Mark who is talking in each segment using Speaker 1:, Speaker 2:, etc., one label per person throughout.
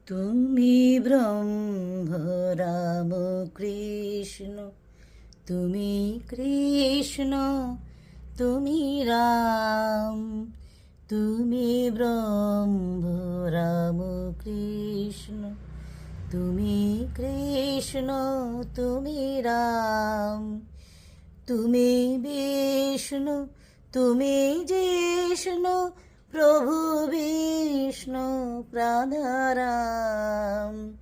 Speaker 1: তুমি ব্রহ্ম রাম কৃষ্ণ, তুমি কৃষ্ণ, তুমি রাম। তুমি ব্রহ্ম রাম কৃষ্ণ, তুমি কৃষ্ণ, তুমি রাম। তুমি বিষ্ণু, তুমি জিষ্ণু, প্রভু বিষ্ণু প্রাণারাম।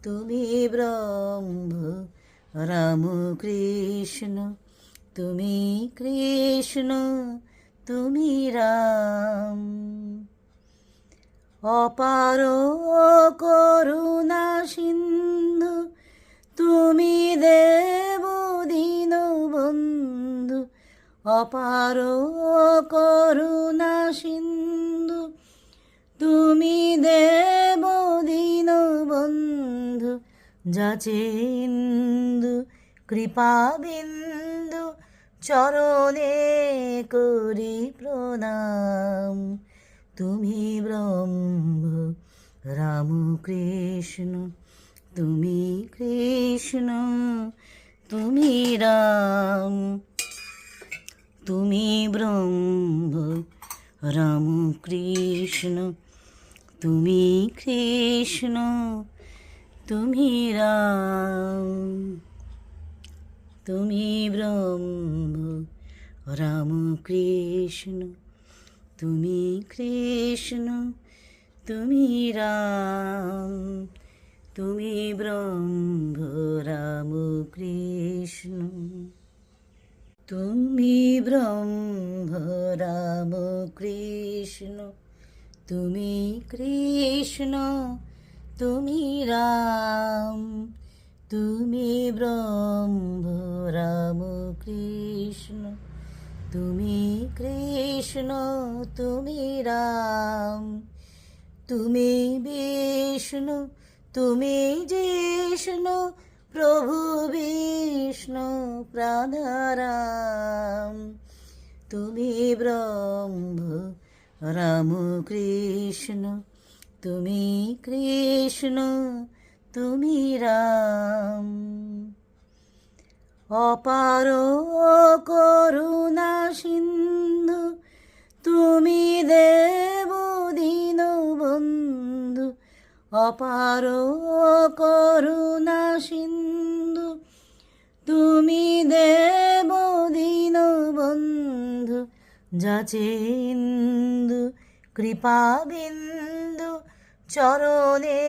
Speaker 1: তুমি ব্রহ্ম রাম কৃষ্ণ, তুমি কৃষ্ণ, তুমি রাম। অপার করুণা সিন্ধু, তুমি দেব দীনবন্ধু। অপার করুণা সিন্ধু, তুমি দেব দীনবন্ধু। যাচে ইন্দু কৃপা বিন্দু, চরণে করি প্রণাম। তুমি ব্রহ্ম রাম কৃষ্ণ, তুমি কৃষ্ণ, তুমি রাম। তুমি ব্রহ্ম রাম কৃষ্ণ, তুমি কৃষ্ণ, তুমি রাম। তুমি ব্রহ্ম রাম কৃষ্ণ, তুমি কৃষ্ণ, তুমি রাম। তুমি ব্রহ্ম রাম কৃষ্ণ, তুমি ব্রহ্ম রাম কৃষ্ণ, তুমি কৃষ্ণ, তুমি রাম। তুমি ব্রহ্ম রাম কৃষ্ণ, তুমি কৃষ্ণ, তুমি রাম। তুমি বিষ্ণু, তুমি জিষ্ণু, প্রভু বিষ্ণু প্রাণারাম। তুমি ব্রহ্ম রাম কৃষ্ণ, তুমি কৃষ্ণ, তুমি রাম। অপার করুণা সিন্ধু, তুমি দেব দীনবন্ধু। অপার করুণা সিন্ধু, তুমি দেব দীনবন্ধু। যাচে ইন্দু কৃপা বিন্দু, চরণে